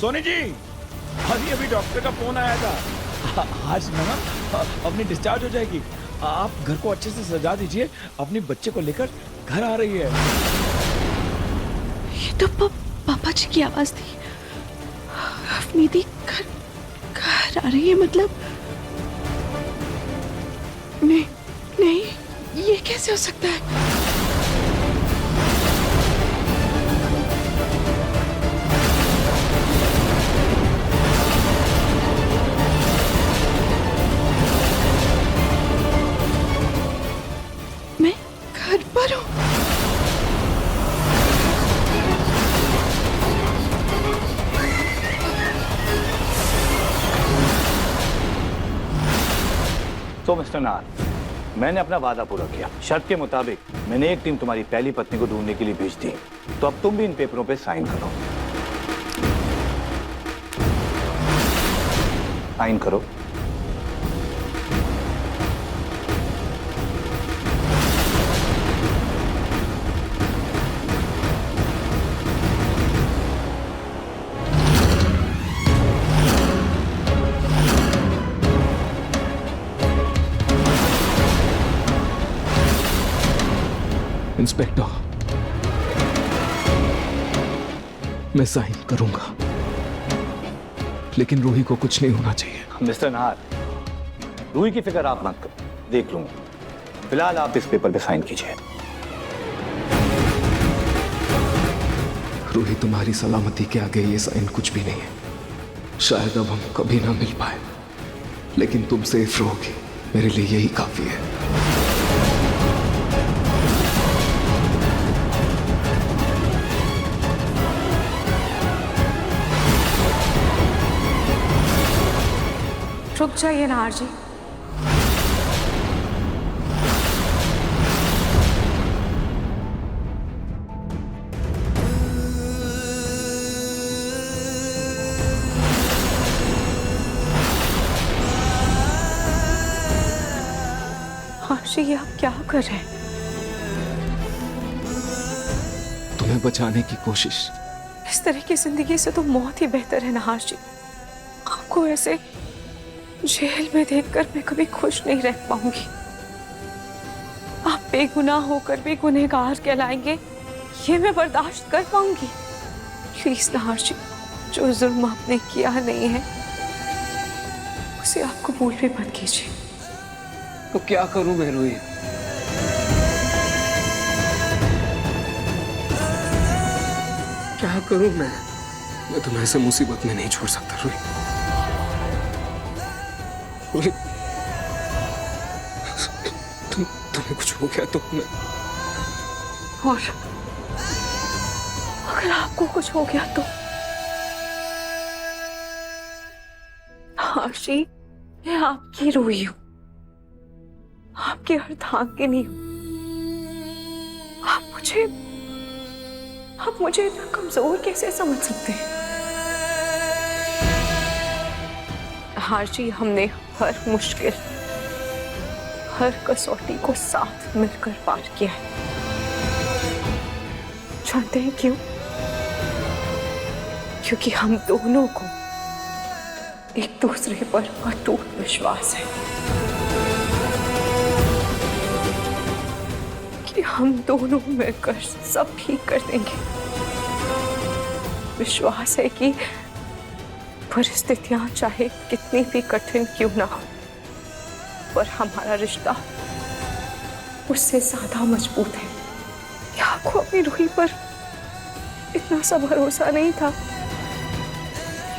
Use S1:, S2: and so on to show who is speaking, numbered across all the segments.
S1: सोनी जी, अभी अभी डॉक्टर का फोन आया था। आज मैडम अपनी डिस्चार्ज हो जाएगी। आप घर को अच्छे से सजा दीजिए, अपने बच्चे को लेकर घर आ रही है।
S2: ये तो पापा जी की आवाज थी। अफनीदी घर घर आ रही है मतलब? नहीं नहीं, ये कैसे हो सकता है? मैं घर पर हूँ।
S3: तो मिस्टर नार, मैंने अपना वादा पूरा किया। शर्त के मुताबिक मैंने एक टीम तुम्हारी पहली पत्नी को ढूंढने के लिए भेज दी, तो अब तुम भी इन पेपरों पे साइन करो। साइन करो।
S4: इंस्पेक्टर, मैं साइन करूंगा, लेकिन रूही को कुछ नहीं होना चाहिए।
S3: मिस्टर नार, रूही की फिक्र आप मत करो, देख लूंगा। फिलहाल आप इस पेपर पे साइन कीजिए।
S4: रूही, तुम्हारी सलामती के आगे ये साइन कुछ भी नहीं है। शायद अब हम कभी ना मिल पाए, लेकिन तुम सेफ रहोगी, मेरे लिए यही काफी है।
S5: रुक जाइए नार जी। आरजी, ये आप क्या कर रहे हैं?
S4: तुम्हें बचाने की कोशिश।
S5: इस तरह की जिंदगी से तो मौत ही बेहतर है नार जी। आपको ऐसे जेल में देखकर मैं कभी खुश नहीं रह पाऊंगी। आप बेगुनाह होकर भी गुनहगार कहलाएंगे, ये मैं बर्दाश्त कर पाऊंगी? प्लीज नार जी, जो जुल्म आपने किया नहीं है उसे आप कबूल भी मत कीजिए।
S4: तो क्या करूं मैं रूही? क्या करूं मैं तुम्हें ऐसे मुसीबत में नहीं छोड़ सकता रूही। तुम्हें कुछ हो गया तो मैं...
S5: और अगर आपको कुछ हो गया तो? आशी, मैं आपकी रूही हूं, आपकी अर्धांगिनी हूं। आप मुझे इतना कमजोर कैसे समझ सकते हैं? हार्जी, हमने हर मुश्किल, हर कसौटी को साथ मिलकर पार किया है। जानते हैं क्यों? क्योंकि हम दोनों को एक दूसरे पर अटूट विश्वास है कि हम दोनों मिलकर सब ठीक कर देंगे। विश्वास है कि परिस्थितियां चाहे कितनी भी कठिन क्यों ना हो, पर हमारा रिश्ता उससे ज्यादा मजबूत है। क्या आपको अपनी रूही पर इतना सा भरोसा नहीं था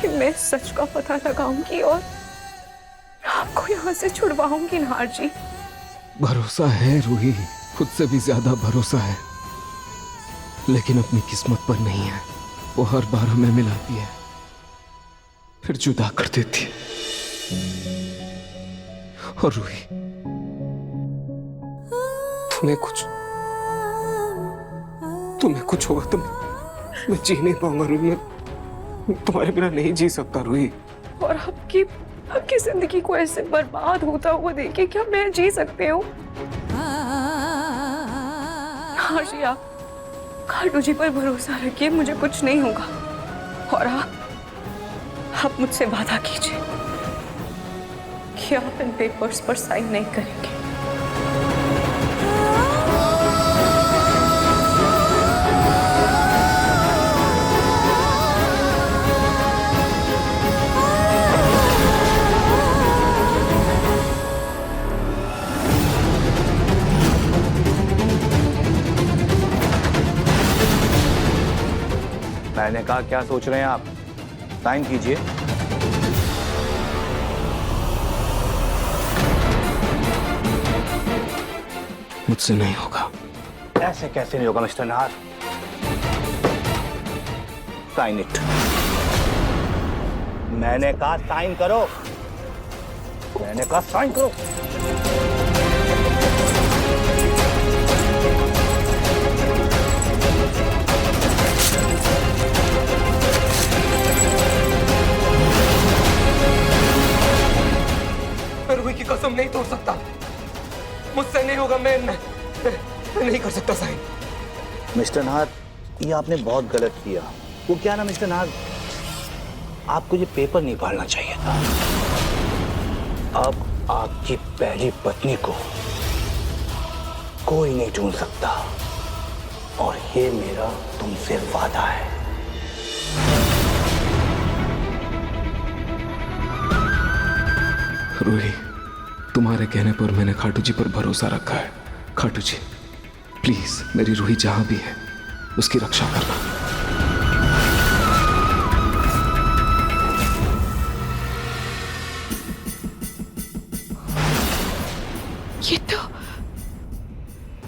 S5: कि मैं सच का पता लगाऊंगी और आपको यहाँ से छुड़वाऊंगी? नार जी,
S4: भरोसा है रूही, खुद से भी ज्यादा भरोसा है, लेकिन अपनी किस्मत पर नहीं है। वो हर बार हमें मिलाती है, फिर जुदा कर देती है। और रूही, तुम्हें कुछ होगा तो मैं जी नहीं पाऊंगा रूही। मैं तुम्हारे बिना नहीं जी सकता रूही।
S5: और आपकी जिंदगी को ऐसे बर्बाद होता हुआ देखे क्या मैं जी सकती हूँ? हाजी, आप खाटू जी पर भरोसा रखिए, मुझे कुछ नहीं होगा। और आप मुझसे वादा कीजिए कि आप इन पेपर्स पर साइन नहीं करेंगे।
S3: मैंने कहा क्या सोच रहे हैं आप? साइन कीजिए।
S4: मुझसे नहीं होगा।
S3: ऐसे कैसे नहीं होगा मिस्टर नाहर? Sign it. मैंने कहा साइन करो। मैंने कहा साइन करो।
S4: मैं रूही की कसम नहीं तोड़ सकता। मुझसे नहीं होगा। मैं नहीं कर सकता साइन।
S3: मिस्टर नाहर, ये आपने बहुत गलत किया। वो क्या ना मिस्टर नाहर, आपको ये पेपर नहीं फाड़ना चाहिए था। अब आपकी पहली पत्नी को कोई नहीं ढूंढ सकता, और ये मेरा तुमसे वादा है।
S4: रूही, तुम्हारे कहने पर मैंने खाटू जी पर भरोसा रखा है। खाटू जी, प्लीज मेरी रूही जहां भी है उसकी रक्षा करना।
S2: ये तो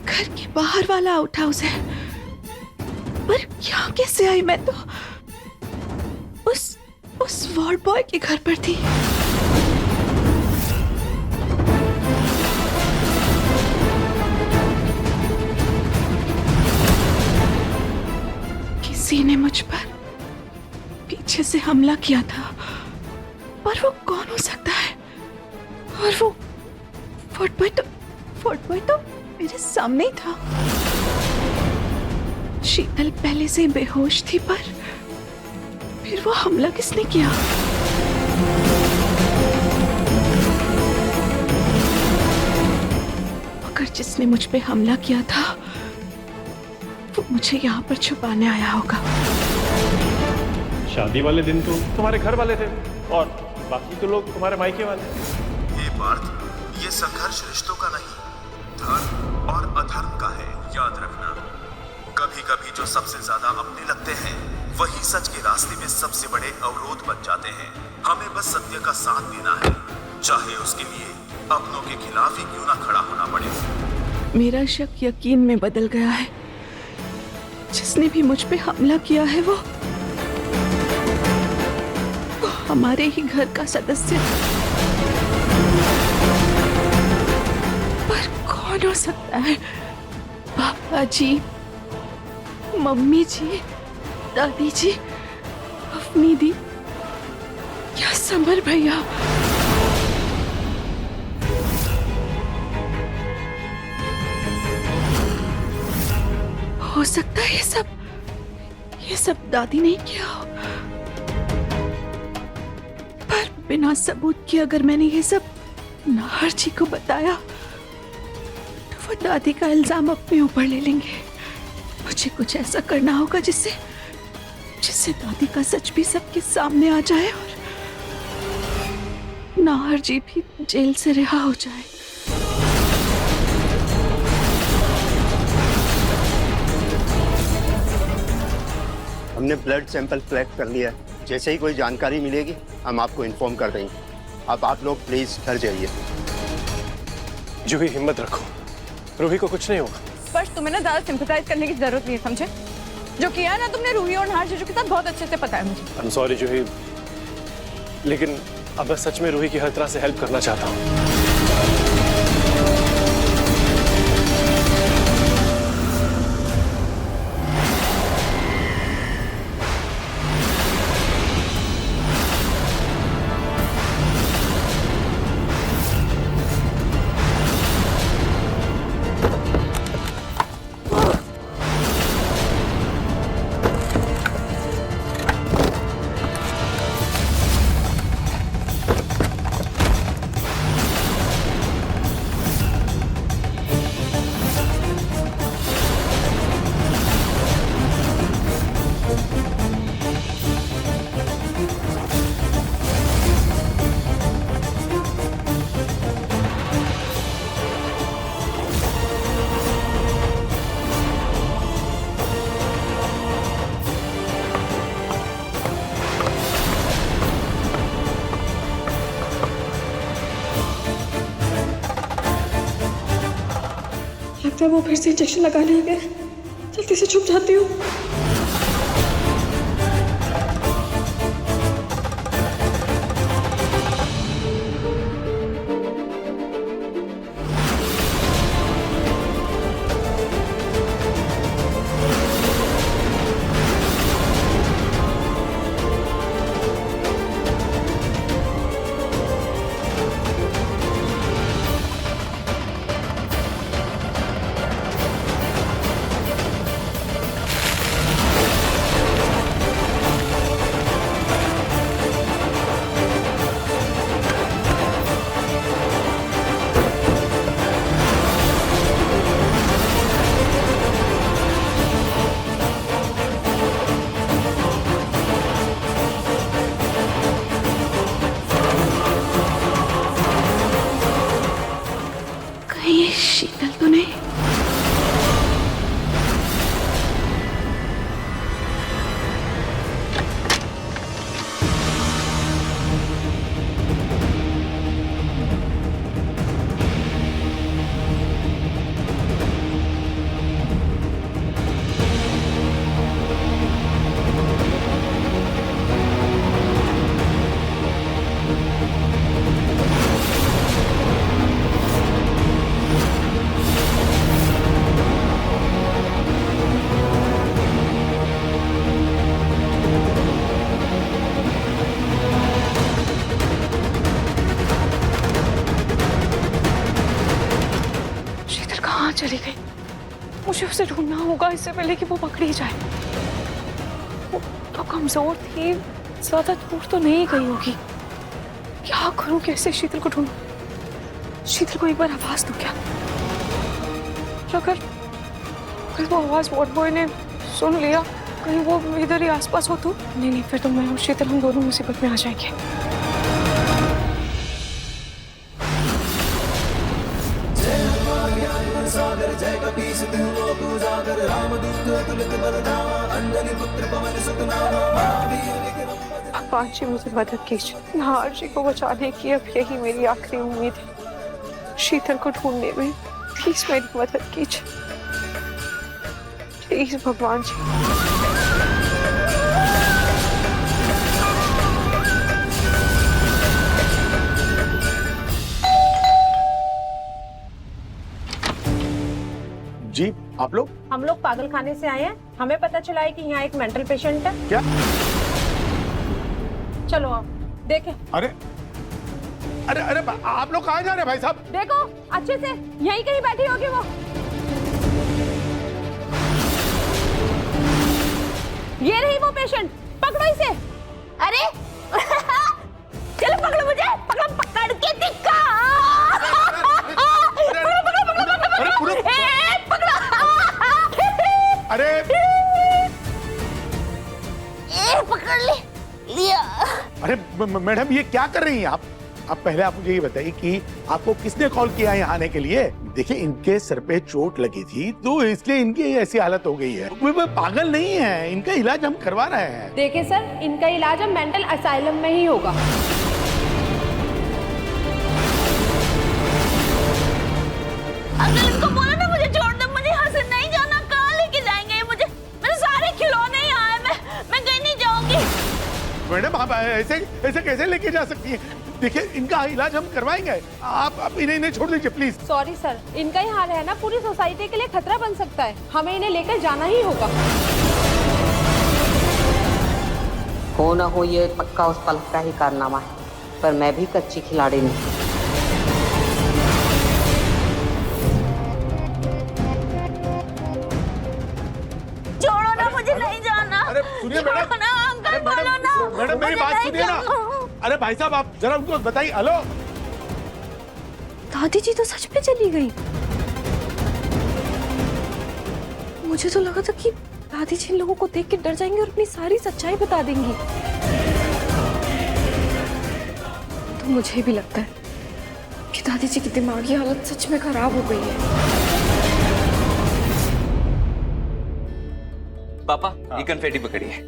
S2: घर के बाहर वाला आउट हाउस है, पर यहाँ कैसे आई? मैं तो उस वार्ड बॉय के घर पर थी। किसी ने मुझ पर पीछे से हमला किया था, पर वो कौन हो सकता है? और वो फोर्ट बॉय तो मेरे सामने ही था। शीतल पहले से बेहोश थी, पर फिर वो हमला किसने किया? अगर जिसने मुझ पे हमला किया था वो मुझे यहाँ पर छुपाने आया होगा।
S6: शादी वाले दिन तो तुम्हारे घर वाले थे और बाकी तो लोग तुम्हारे मायके वाले।
S7: हे पार्थ, ये संघर्ष रिश्तों का नहीं, धर्म और अधर्म का है। याद रखना, कभी कभी जो सबसे ज्यादा अपने लगते हैं वही सच के रास्ते में सबसे बड़े अवरोध बन जाते हैं। हमें बस सत्य का साथ देना है, चाहे उसके लिए अपनों के खिलाफ ही क्यों ना खड़ा होना पड़े।
S2: मेरा शक यकीन में बदल गया है। जिसने भी मुझ पे हमला किया है वो हमारे ही घर का सदस्य। पर कौन हो सकता है? पापा जी, मम्मी जी, दादी जी, अफनीदी या समर भैया? हो सकता है ये सब दादी ने किया हो। पर बिना सबूत के अगर मैंने ये सब नाहर जी को बताया तो वो दादी का इल्जाम अपने ऊपर ले लेंगे। मुझे कुछ ऐसा करना होगा जिससे दादी का सच भी सबके सामने आ जाए और नाहर जी भी जेल से रिहा हो जाए।
S8: हमने ब्लड सैंपल कलेक्ट कर लिया है। जैसे ही कोई जानकारी मिलेगी हम आपको इन्फॉर्म कर देंगे। अब आप लोग प्लीज घर जाइए।
S6: जो भी हिम्मत रखो, रूही को कुछ नहीं होगा।
S5: पर तुम्हें ना ज्यादा सिंपैथाइज करने की जरूरत नहीं है, समझे? जो किया है ना तुमने रूही और नाहर जीजू के साथ, बहुत अच्छे से पता है मुझे।
S6: आई एम सॉरी जूही, लेकिन अब मैं सच में रूही की हर तरह से हेल्प करना चाहता हूँ।
S5: लगता है वो फिर से इंजेक्शन लगाने गए। जल्दी से छुप जाती हूँ।
S2: कहीं शीतल तो नहीं?
S5: चली गई। मुझे उसे ढूंढना होगा इससे पहले कि वो पकड़ी जाए। वो तो कमजोर थी, ज्यादा दूर तो नहीं गई होगी। क्या करूं, कैसे शीतल को ढूंढूं? शीतल को एक बार आवाज दूं क्या? अगर वो आवाज वॉर्ड बॉय ने सुन लिया, कहीं वो इधर ही आसपास हो तो नहीं, फिर तो मैं और शीतल हम दोनों मुसीबत में आ जाएंगे। भगवान जी मुझे मदद कीजिए। नाहर जी को बचाने की अब यही मेरी आखिरी उम्मीद है। शीतल को ढूंढने में प्लीज मेरी मदद कीजिए, प्लीज भगवान जी।
S6: जी आप लोग?
S9: हम लोग पागल खाने से आए हैं। हमें पता चला है कि यहाँ एक मेंटल पेशेंट है।
S6: क्या?
S9: चलो आप देखें।
S6: अरे अरे अरे आप लोग कहाँ जा रहे हैं भाई साहब?
S9: देखो अच्छे से, यहीं कहीं बैठी होगी वो। ये रही वो पेशेंट, पकड़ो इसे। अरे चलो पकड़ो मुझे, पकड़ो, पकड़ के दिखा।
S6: अरे
S9: ये पकड़ लिया।
S6: अरे मैडम ये क्या कर रही हैं आप? पहले आप मुझे ये बताइए कि आपको किसने कॉल किया यहाँ आने के लिए? देखिए इनके सर पे चोट लगी थी तो इसलिए इनकी ऐसी हालत हो गई है। वो पागल नहीं है, इनका इलाज हम करवा रहे हैं।
S9: देखिए सर, इनका इलाज अब मेंटल असाइलम में ही होगा।
S10: अगर इनको बोलो ना मुझे छोड़ दो, मुझे यहाँ से नहीं जाना। कहाँ लेके जाएंगे मुझे? मेरे सारे खिलौने यहाँ हैं, मैं कहीं नहीं जाऊंगी।
S6: मैडम आप ऐसे कैसे लेके जा सकती हैं? देखिए इनका इलाज हम करवाएंगे, आप इन्हें छोड़ दीजिए प्लीज।
S9: सॉरी सर, इनका ही हाल है ना, पूरी सोसाइटी के लिए खतरा बन सकता है। हमें इन्हें लेकर जाना ही होगा।
S11: हो न हो ये पक्का उस पलक का ही कारनामा है, पर मैं भी कच्ची खिलाड़ी नहीं।
S10: छोड़ो ना, मुझे नहीं जाना।
S6: अरे सुनिए मैडम, मैडम मेरी बात सुनिए ना। अरे भाई साहब आप जरा उनको बताइए। हेलो
S2: दादी जी तो सच में चली गई। मुझे तो लगा था कि दादी जी इन लोगों को देख के डर जाएंगी और अपनी सारी सच्चाई बता देंगी। तो मुझे भी लगता है कि दादी जी की दिमागी हालत सच में खराब हो गई है।
S12: पापा ये कन्फेटी पकड़िए,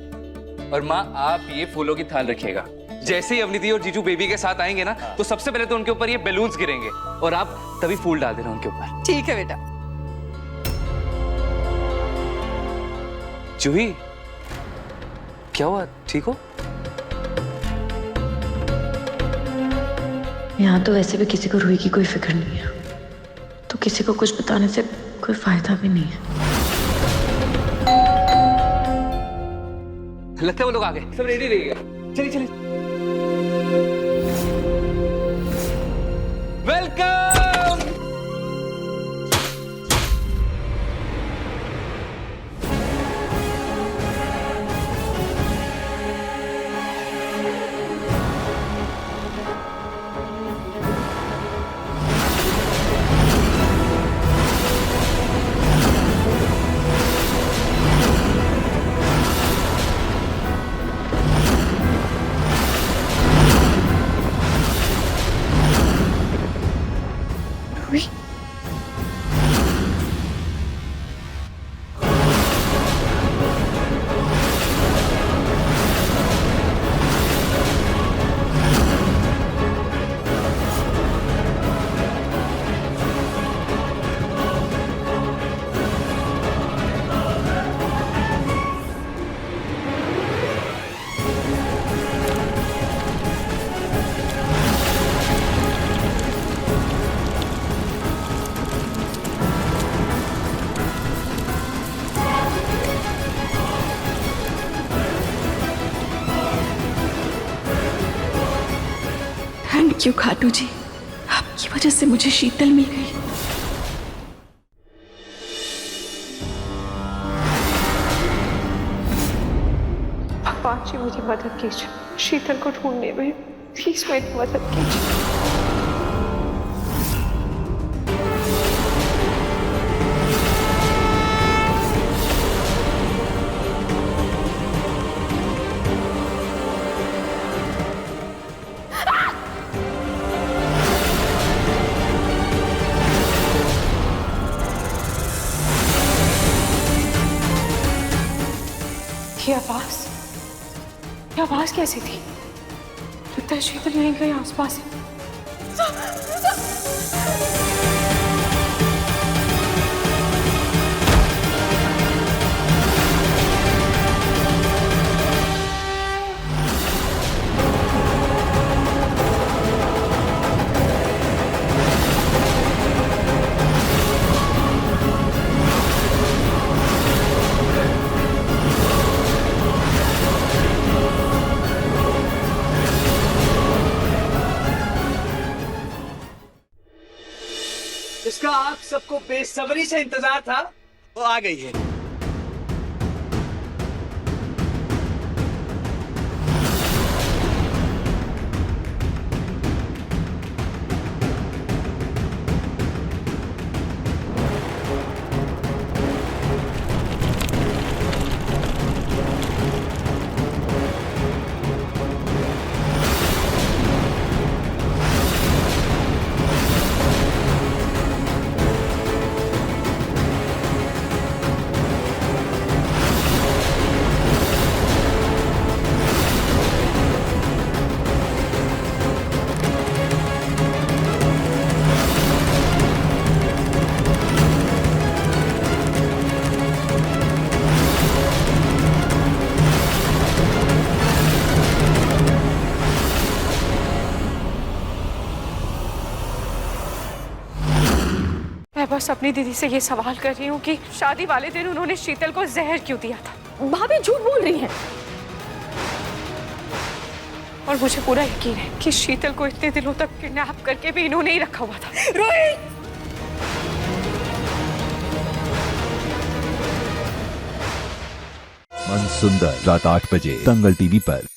S12: और माँ आप ये फूलों की थाल रखिएगा। जैसे ही अवनीति और जीजू बेबी के साथ आएंगे ना, तो सबसे पहले तो उनके ऊपर ये बैलून्स गिरेंगे और आप तभी फूल डाल देना उनके ऊपर।
S2: ठीक है बेटा।
S12: जूही, क्या हुआ? ठीक हो?
S2: यहाँ तो वैसे भी किसी को रूही की कोई फिक्र नहीं है, तो किसी को कुछ बताने से कोई फायदा भी नहीं है।
S12: लगता है वो लोग आ गए। सब रेडी रहिएगा। चलिए चलिए। वेलकम।
S2: थैंक यू खाटू जी, आपकी वजह से मुझे शीतल मिल गई।
S5: भगवान जी मेरी मदद कीजिए, शीतल को ढूंढने में प्लीज मेरी मदद कीजिए। ये आवाज कैसी थी? लगता है शीतल यहीं कहीं आसपास है।
S13: जिसका आप सबको बेसब्री से इंतजार था वो आ गई है।
S5: मैं बस अपनी दीदी से ये सवाल कर रही हूँ कि शादी वाले दिन उन्होंने शीतल को जहर क्यों दिया था?
S9: भाभी झूठ बोल रही हैं।
S5: और मुझे पूरा यकीन है कि शीतल को इतने दिनों तक किडनैप करके भी इन्होंने ही रखा हुआ था।
S9: रोहित!
S7: मन सुंदर रात 8 बजे दंगल टीवी पर।